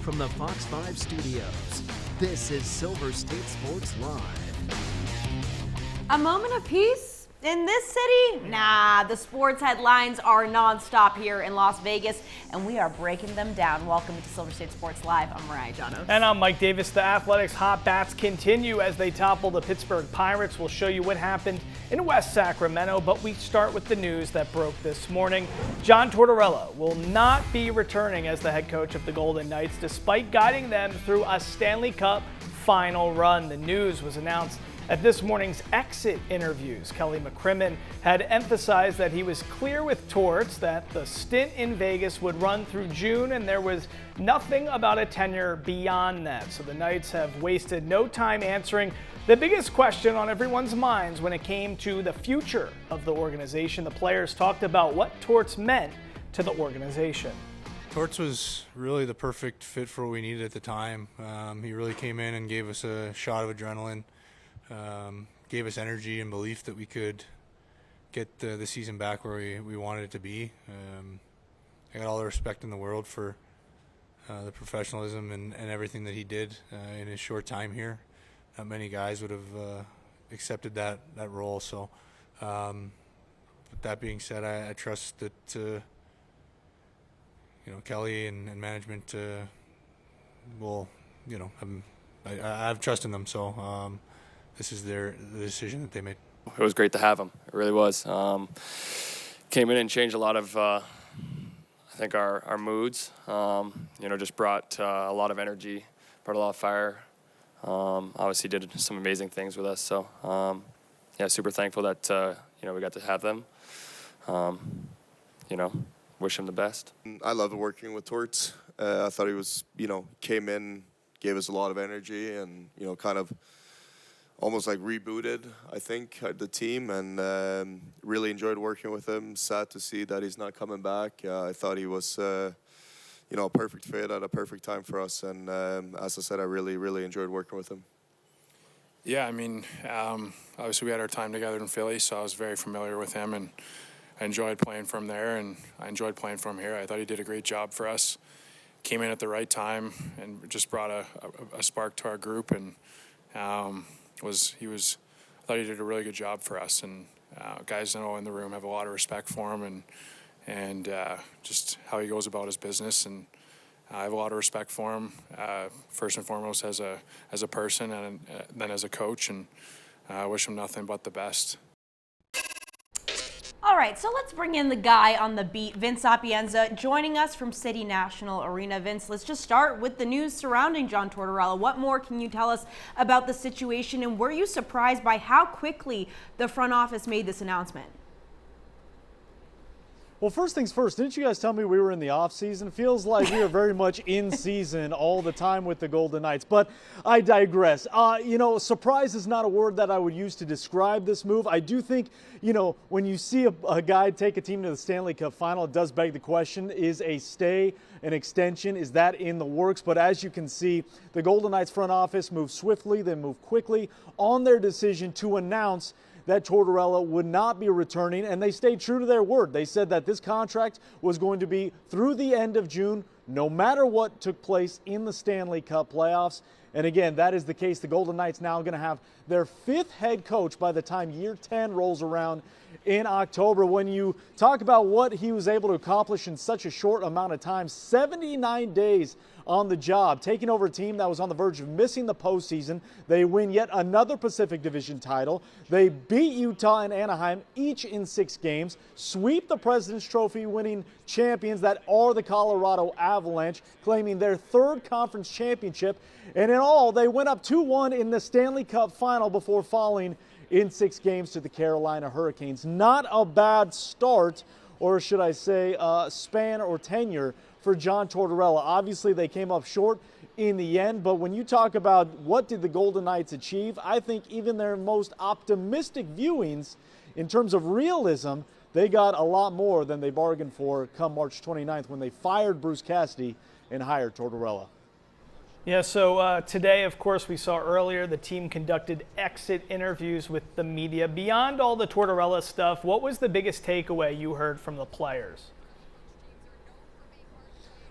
from the Fox 5 studios, this is Silver State Sports Live. A moment of peace in this city? Nah, the sports headlines are nonstop here in Las Vegas, and we are breaking them down. Welcome to Silver State Sports Live. I'm Mariah Janos. And I'm Mike Davis. The Athletics hot bats continue as they topple the Pittsburgh Pirates. We'll show you what happened in West Sacramento, but we start with the news that broke this morning. John Tortorella will not be returning as the head coach of the Golden Knights, despite guiding them through a Stanley Cup final run. The news was announced at this morning's exit interviews. Kelly McCrimmon had emphasized that he was clear with Torts that the stint in Vegas would run through June and there was nothing about a tenure beyond that. So the Knights have wasted no time answering the biggest question on everyone's minds when it came to the future of the organization. The players talked about what Torts meant to the organization. Torts was really the perfect fit for what we needed at the time. He really came in and gave us a shot of adrenaline. Gave us energy and belief that we could get the season back where we wanted it to be. I got all the respect in the world for the professionalism and everything that he did in his short time here. Not many guys would have accepted that role. So, with that being said, I trust that Kelly and management will, I have trust in them. So. This is the decision that they made. It was great to have him. It really was. Came in and changed a lot of, I think, our moods. Just brought a lot of energy, brought a lot of fire. Obviously did some amazing things with us. So, super thankful that, we got to have them. Wish him the best. I loved working with Torts. I thought he was, came in, gave us a lot of energy and, kind of almost like rebooted, I think, the team, and really enjoyed working with him. Sad to see that he's not coming back. I thought he was, a perfect fit at a perfect time for us, and as I said, I really, really enjoyed working with him. Yeah, obviously we had our time together in Philly, so I was very familiar with him, and I enjoyed playing for him there, and I enjoyed playing for him here. I thought he did a great job for us. Came in at the right time and just brought a spark to our group, and I thought he did a really good job for us, and guys I know in the room have a lot of respect for him and just how he goes about his business, and I have a lot of respect for him, first and foremost as a person and then as a coach, and I wish him nothing but the best. All right, so let's bring in the guy on the beat, Vince Sapienza, joining us from City National Arena. Vince, let's just start with the news surrounding John Tortorella. What more can you tell us about the situation, and were you surprised by how quickly the front office made this announcement? Well, first things first, didn't you guys tell me we were in the off season? Feels like we are very much in season all the time with the Golden Knights, but I digress. Surprise is not a word that I would use to describe this move. I do think, when you see a guy take a team to the Stanley Cup final, it does beg the question, is a stay, an extension, is that in the works? But as you can see, the Golden Knights front office moved swiftly, they moved quickly on their decision to announce that Tortorella would not be returning, and they stayed true to their word. They said that this contract was going to be through the end of June, no matter what took place in the Stanley Cup playoffs. And again, that is the case. The Golden Knights now going to have their 5th head coach by the time year 10 rolls around in October. When you talk about what he was able to accomplish in such a short amount of time, 79 days on the job, taking over a team that was on the verge of missing the postseason. They win yet another Pacific Division title. They beat Utah and Anaheim each in 6 games, sweep the President's Trophy winning champions that are the Colorado Avalanche, claiming their 3rd conference championship. And in all, they went up 2-1 in the Stanley Cup final before falling in 6 games to the Carolina Hurricanes. Not a bad start, or should I say span or tenure for John Tortorella. Obviously, they came up short in the end, but when you talk about what did the Golden Knights achieve, I think even their most optimistic viewings in terms of realism, they got a lot more than they bargained for come March 29th when they fired Bruce Cassidy and hired Tortorella. Yeah, so today, of course, we saw earlier the team conducted exit interviews with the media. Beyond all the Tortorella stuff, what was the biggest takeaway you heard from the players?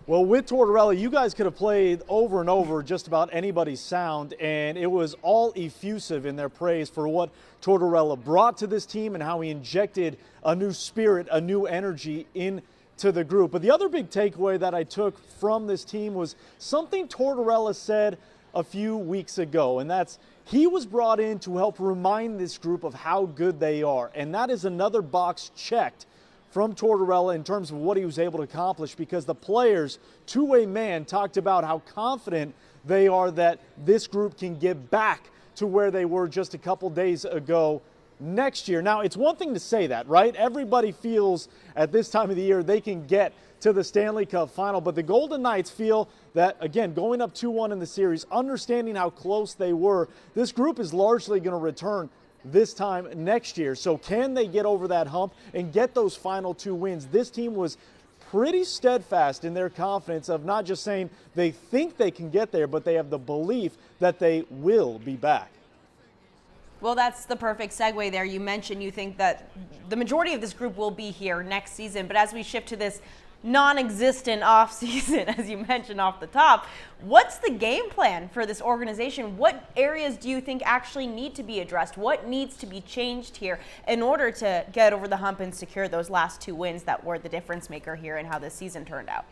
Well, with Tortorella, you guys could have played over and over just about anybody's sound, and it was all effusive in their praise for what Tortorella brought to this team and how he injected a new spirit, a new energy into the group. But the other big takeaway that I took from this team was something Tortorella said a few weeks ago, and that's he was brought in to help remind this group of how good they are, and that is another box checked from Tortorella in terms of what he was able to accomplish, because the players, two-way man, talked about how confident they are that this group can get back to where they were just a couple days ago next year. Now, it's one thing to say that, right? Everybody feels at this time of the year they can get to the Stanley Cup final, but the Golden Knights feel that, again, going up 2-1 in the series, understanding how close they were, this group is largely going to return this time next year. So can they get over that hump and get those final 2 wins? This team was pretty steadfast in their confidence of not just saying they think they can get there, but they have the belief that they will be back. Well, that's the perfect segue there. You mentioned you think that the majority of this group will be here next season, but as we shift to this non-existent off-season, as you mentioned off the top, what's the game plan for this organization? What areas do you think actually need to be addressed? What needs to be changed here in order to get over the hump and secure those last 2 wins that were the difference maker here and how this season turned out?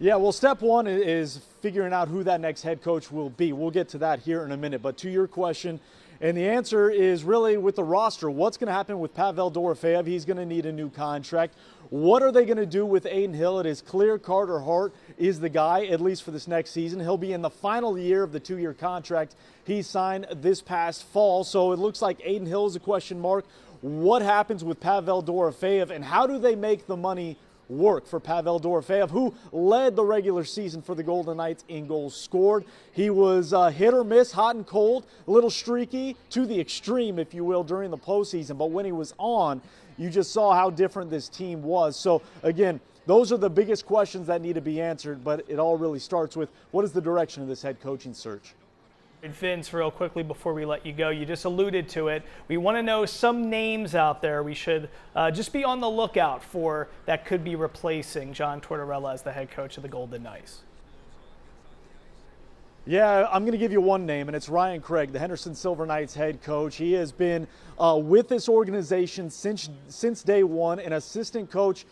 Yeah, well, step one is figuring out who that next head coach will be. We'll get to that here in a minute. But to your question, and the answer is really with the roster. What's going to happen with Pavel Dorofeyev? He's going to need a new contract. What are they going to do with Aiden Hill? It is clear Carter Hart is the guy, at least for this next season. He'll be in the final year of the 2-year contract he signed this past fall. So it looks like Aiden Hill is a question mark. What happens with Pavel Dorofeyev, and how do they make the money work for Pavel Dorofeyev, who led the regular season for the Golden Knights in goals scored? He was hit or miss, hot and cold, a little streaky to the extreme, if you will, during the postseason. But when he was on, you just saw how different this team was. So again, those are the biggest questions that need to be answered, but it all really starts with what is the direction of this head coaching search? Vince, real quickly before we let you go, you just alluded to it. We want to know some names out there we should just be on the lookout for that could be replacing John Tortorella as the head coach of the Golden Knights. Yeah, I'm going to give you one name, and it's Ryan Craig, the Henderson Silver Knights head coach. He has been with this organization since day one, an assistant coach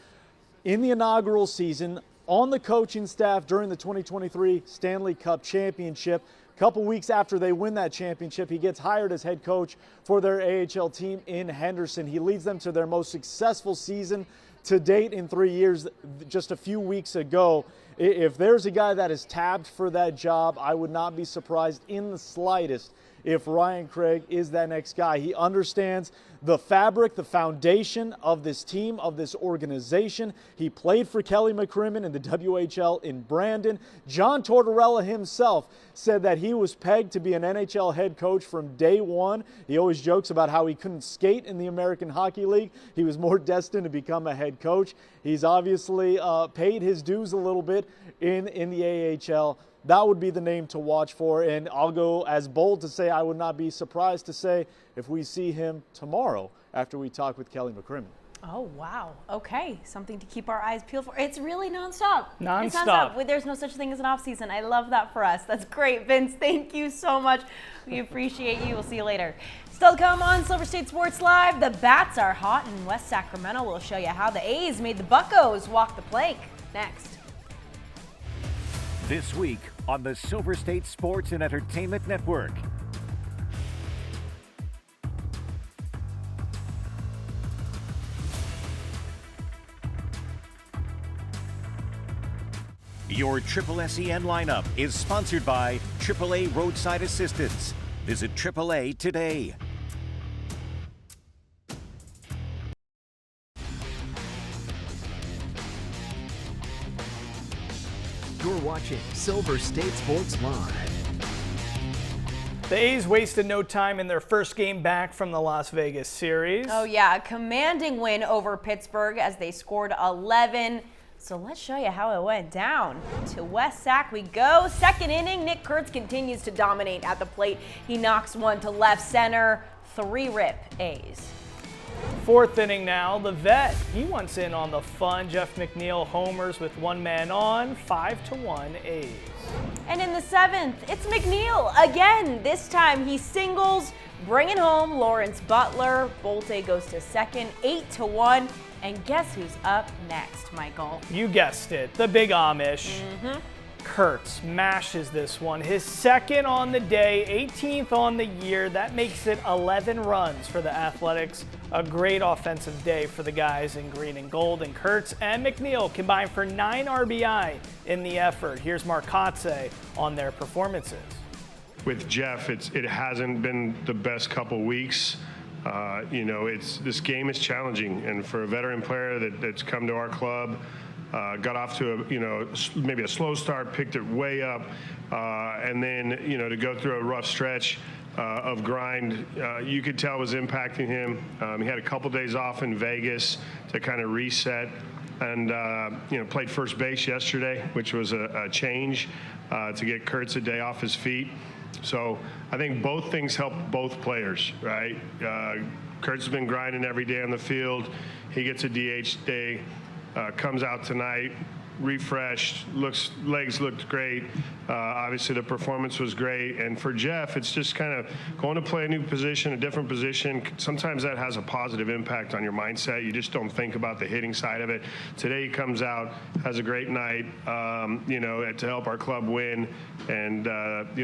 in the inaugural season, on the coaching staff during the 2023 Stanley Cup Championship. A couple weeks after they win that championship, he gets hired as head coach for their AHL team in Henderson. He leads them to their most successful season to date in 3 years just a few weeks ago. If there's a guy that is tabbed for that job, I would not be surprised in the slightest if Ryan Craig is that next guy. He understands the fabric, the foundation of this team, of this organization. He played for Kelly McCrimmon in the WHL in Brandon. John Tortorella himself said that he was pegged to be an NHL head coach from day one. He always jokes about how he couldn't skate in the American Hockey League. He was more destined to become a head coach. He's obviously paid his dues a little bit in the AHL. That would be the name to watch for, and I'll go as bold to say I would not be surprised to say if we see him tomorrow after we talk with Kelly McCrimmon. Oh, wow. Okay. Something to keep our eyes peeled for. It's really nonstop. Nonstop. It's nonstop. There's no such thing as an off season. I love that for us. That's great, Vince. Thank you so much. We appreciate you. We'll see you later. Still to come on Silver State Sports Live. The Bats are hot in West Sacramento. We'll show you how the A's made the Buccos walk the plank. Next. This week on the Silver State Sports and Entertainment Network. Your Triple SEN lineup is sponsored by AAA Roadside Assistance. Visit AAA today. You're watching Silver State Sports Live. The A's wasted no time in their first game back from the Las Vegas series. Oh yeah, a commanding win over Pittsburgh as they scored 11. So let's show you how it went down. To West Sac we go. Second inning, Nick Kurtz continues to dominate at the plate. He knocks one to left center. 3-rip A's. Fourth inning now, the vet, he wants in on the fun. Jeff McNeil homers with one man on, 5-1 A's. And in the seventh, it's McNeil again. This time he singles, bringing home Lawrence Butler. Bolte goes to second, 8-1. And guess who's up next, Michael? You guessed it, the Big Amish. Kurtz mashes this one. His second on the day, 18th on the year. That makes it 11 runs for the Athletics. A great offensive day for the guys in green and gold. And Kurtz and McNeil combined for 9 RBI in the effort. Here's Marcotte on their performances. With Jeff, it hasn't been the best couple weeks. This game is challenging, and for a veteran player that's come to our club, got off to maybe a slow start, picked it way up, and then to go through a rough stretch of grind, you could tell was impacting him. He had a couple days off in Vegas to kind of reset, and played first base yesterday, which was a change to get Kurtz a day off his feet. So I think both things help both players, right? Kurtz has been grinding every day on the field. He gets a DH day. Comes out tonight, refreshed, legs looked great. Obviously the performance was great. And for Jeff, it's just kind of going to play a new position, a different position. Sometimes that has a positive impact on your mindset. You just don't think about the hitting side of it. Today he comes out, has a great night, to help our club win. And,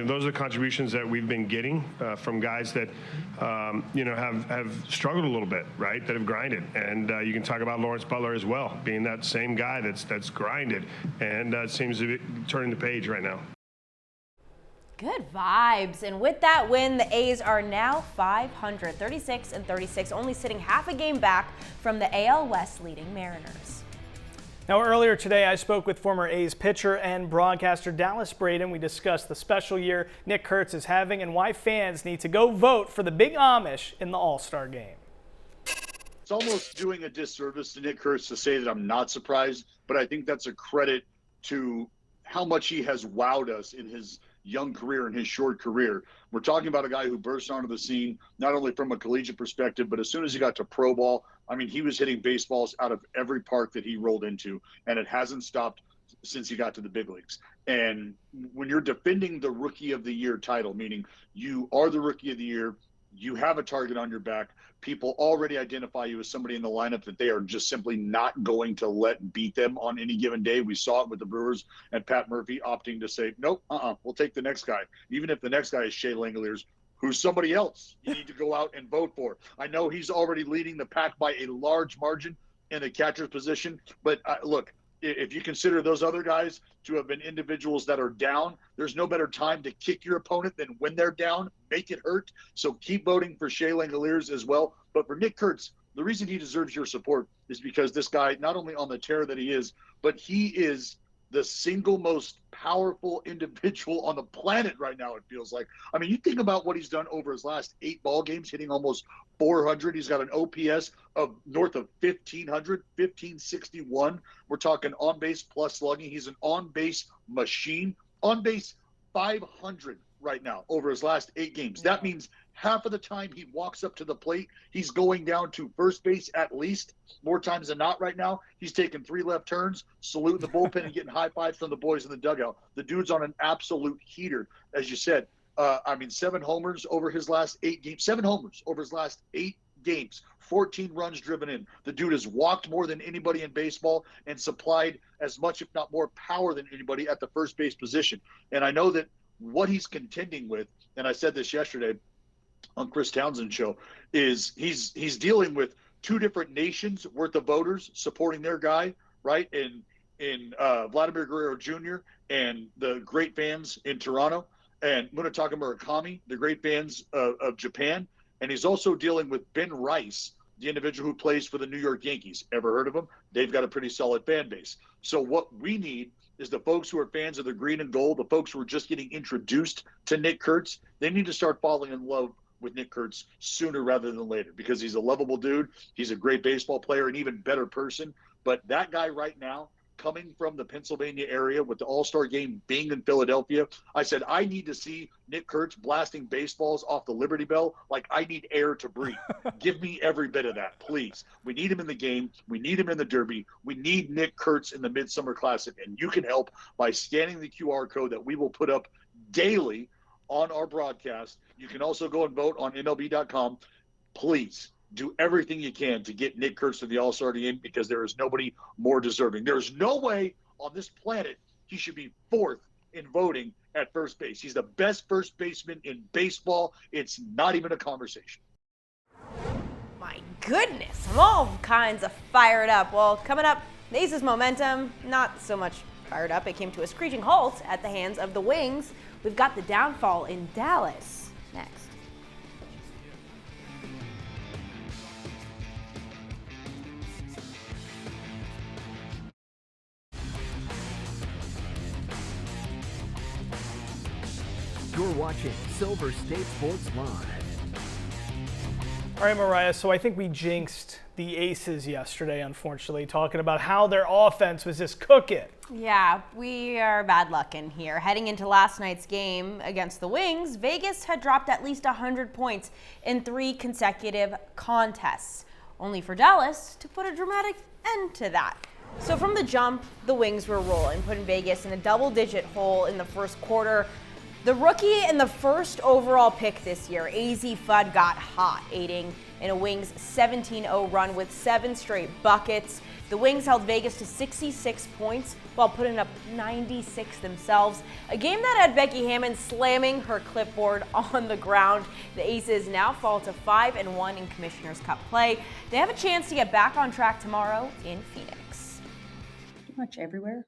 those are the contributions that we've been getting from guys that, have struggled a little bit, right, that have grinded. And you can talk about Lawrence Butler as well, being that same guy that's grinded and seems to be turning the page right now. Good vibes. And with that win, the A's are now 500, 36-36, only sitting half a game back from the AL West leading Mariners. Now, earlier today, I spoke with former A's pitcher and broadcaster Dallas Braden. We discussed the special year Nick Kurtz is having and why fans need to go vote for the Big Amish in the All-Star game. It's almost doing a disservice to Nick Kurtz to say that I'm not surprised, but I think that's a credit to how much he has wowed us in his young career and his short career. We're talking about a guy who burst onto the scene, not only from a collegiate perspective, but as soon as he got to pro ball, I mean, he was hitting baseballs out of every park that he rolled into, and it hasn't stopped since he got to the big leagues. And when you're defending the Rookie of the Year title, meaning you are the Rookie of the Year, you have a target on your back, people already identify you as somebody in the lineup that they are just simply not going to let beat them on any given day. We saw it with the Brewers and Pat Murphy opting to say, nope, we'll take the next guy. Even if the next guy is Shea Langoliers, who's somebody else you need to go out and vote for. I know he's already leading the pack by a large margin in the catcher's position, but look, if you consider those other guys to have been individuals that are down, there's no better time to kick your opponent than when they're down, make it hurt. So keep voting for Shea Langoliers as well. But for Nick Kurtz, the reason he deserves your support is because this guy, not only on the tear that he is, but he is the single most powerful individual on the planet right now, it feels like. I mean, you think about what he's done over his last 8 ball games, hitting almost 400. He's got an OPS of north of 1,500, 1,561. We're talking on-base plus slugging. He's an on-base machine. On-base 500 right now over his last 8 games. That means half of the time he walks up to the plate, he's going down to first base at least. More times than not right now, he's taking 3 left turns, saluting the bullpen and getting high fives from the boys in the dugout. The dude's on an absolute heater, as you said. 7 homers over his last 8 games. 7 homers over his last 8 games. 14 runs driven in. The dude has walked more than anybody in baseball and supplied as much, if not more, power than anybody at the first base position. And I know that what he's contending with, and I said this yesterday on Chris Townsend's show, is he's dealing with 2 different nations worth of voters supporting their guy, right? In Vladimir Guerrero Jr. and the great fans in Toronto, and Munetaka Murakami, the great fans of Japan. And he's also dealing with Ben Rice, the individual who plays for the New York Yankees. Ever heard of him? They've got a pretty solid fan base. So what we need is the folks who are fans of the green and gold, the folks who are just getting introduced to Nick Kurtz, they need to start falling in love with Nick Kurtz sooner rather than later, because he's a lovable dude. He's a great baseball player, an even better person. But that guy right now, coming from the Pennsylvania area with the All-Star game being in Philadelphia, I said, I need to see Nick Kurtz blasting baseballs off the Liberty Bell like I need air to breathe. Give me every bit of that, please. We need him in the game. We need him in the Derby. We need Nick Kurtz in the Midsummer Classic, and you can help by scanning the QR code that we will put up daily on our broadcast. You can also go and vote on MLB.com. Please do everything you can to get Nick Kurtz to the All-Star game, because there is nobody more deserving. There is no way on this planet he should be fourth in voting at first base. He's the best first baseman in baseball. It's not even a conversation. My goodness, I'm all kinds of fired up. Well, coming up, the Aces' momentum, not so much fired up. It came to a screeching halt at the hands of the Wings. We've got the downfall in Dallas next. You're watching Silver State Sports Live. All right, Mariah, so I think we jinxed the Aces yesterday, unfortunately, talking about how their offense was just cooking. Yeah, we are bad luck in here. Heading into last night's game against the Wings, Vegas had dropped at least 100 points in 3 consecutive contests, only for Dallas to put a dramatic end to that. So from the jump, the Wings were rolling, putting Vegas in a double-digit hole in the first quarter. The rookie and the first overall pick this year, AZ Fudd, got hot, aiding in a Wings 17-0 run with 7 straight buckets. The Wings held Vegas to 66 points while putting up 96 themselves. A game that had Becky Hammon slamming her clipboard on the ground. The Aces now fall to 5-1 in Commissioner's Cup play. They have a chance to get back on track tomorrow in Phoenix. Pretty much everywhere.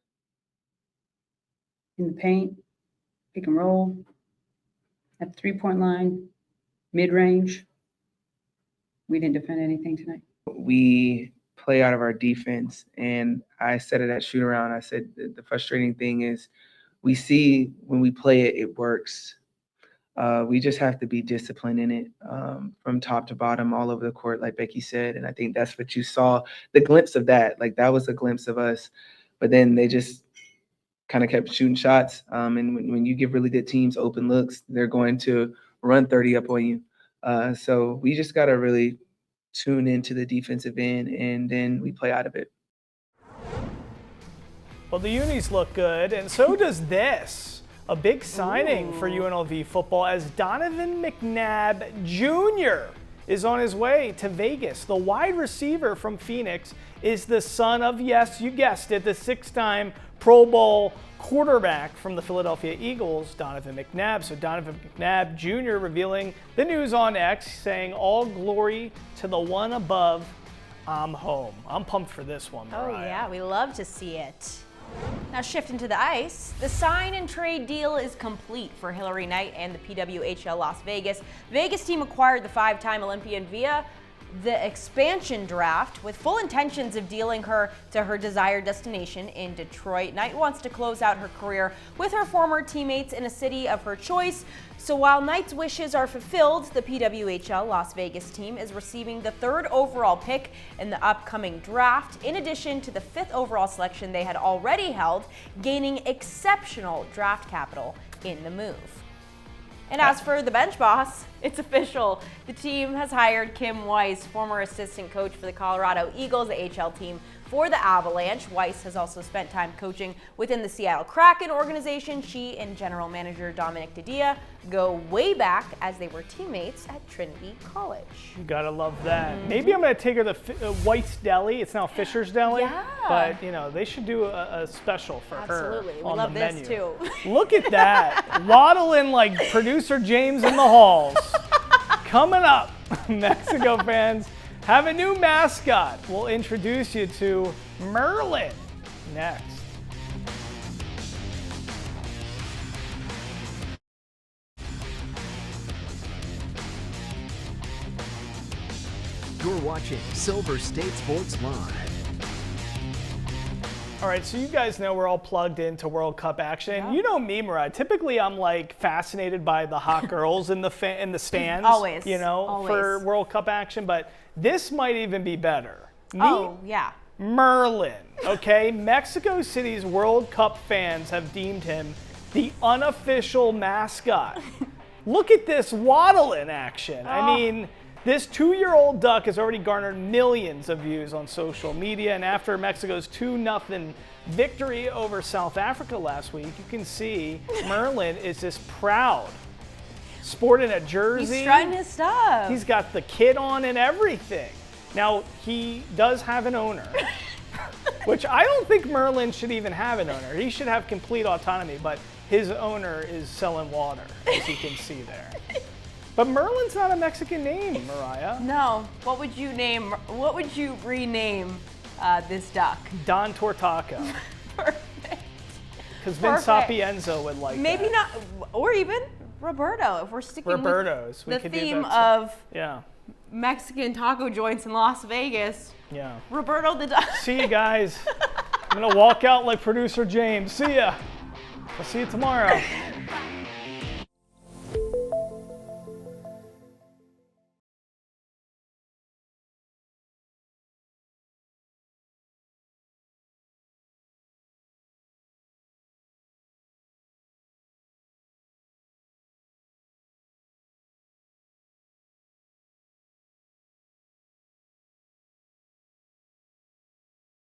In the paint, pick and roll, at the 3-point line, mid-range. We didn't defend anything tonight. We play out of our defense, and I said it at shoot-around. I said the frustrating thing is we see when we play it, it works. We just have to be disciplined in it from top to bottom, all over the court, like Becky said, and I think that's what you saw, the glimpse of that. Like, that was a glimpse of us, but then they just kind of kept shooting shots. And when you give really good teams open looks, they're going to run 30 up on you. So we just got to really tune into the defensive end, and then we play out of it. Well, the unis look good, and so does this. A big signing for UNLV football as Donovan McNabb Jr. is on his way to Vegas. The wide receiver from Phoenix is the son of, yes, you guessed it, the 6-time Pro Bowl quarterback from the Philadelphia Eagles, Donovan McNabb. So Donovan McNabb Jr. revealing the news on X, saying, "All glory to the one above. I'm home." I'm pumped for this one, Mariah. Oh yeah, we love to see it. Now shifting to the ice, the sign and trade deal is complete for Hillary Knight and the PWHL Las Vegas. Vegas team acquired the 5-time Olympian via the expansion draft with full intentions of dealing her to her desired destination in Detroit. Knight wants to close out her career with her former teammates in a city of her choice. So while Knight's wishes are fulfilled, the PWHL Las Vegas team is receiving the 3rd overall pick in the upcoming draft, in addition to the 5th overall selection they had already held, gaining exceptional draft capital in the move. And as for the bench boss, it's official. The team has hired Kim Weiss, former assistant coach for the Colorado Eagles, the HL team for the Avalanche. Weiss has also spent time coaching within the Seattle Kraken organization. She and general manager Dominic Didia go way back as they were teammates at Trinity College. You gotta love that. Maybe I'm gonna take her to White's Deli. It's now Fisher's Deli. Yeah. But you know, they should do a special for her. Absolutely. We on love the this menu. too. Look at that. Waddling like producer James in the halls. Coming up, Mexico fans have a new mascot. We'll introduce you to Merlin next. You're watching Silver State Sports Live. All right, so you guys know we're all plugged into World Cup action. And you know me, Mariah. Typically, I'm like fascinated by the hot girls in the stands. Always. You know, Always. for World Cup action. But this might even be better. Oh, yeah. Merlin, okay? Mexico City's World Cup fans have deemed him the unofficial mascot. Look at this waddle in action. I mean, this 2-year-old duck has already garnered millions of views on social media, and after Mexico's 2-0 victory over South Africa last week, you can see Merlin is just proud. Sporting a jersey. He's strutting his stuff. He's got the kit on and everything. Now, he does have an owner, which I don't think Merlin should even have an owner. He should have complete autonomy, but his owner is selling water, as you can see there. But Merlin's not a Mexican name, Mariah. No. What would you name? What would you rename this duck? Don Tortaco. Perfect. Because Vince Sapienza would like Maybe that. not, or even Roberto, if we're sticking Roberto's. with the theme of yeah. Mexican taco joints in Las Vegas. Yeah. Roberto the duck. See you guys. I'm going to walk out like producer James. See ya. I'll see you tomorrow.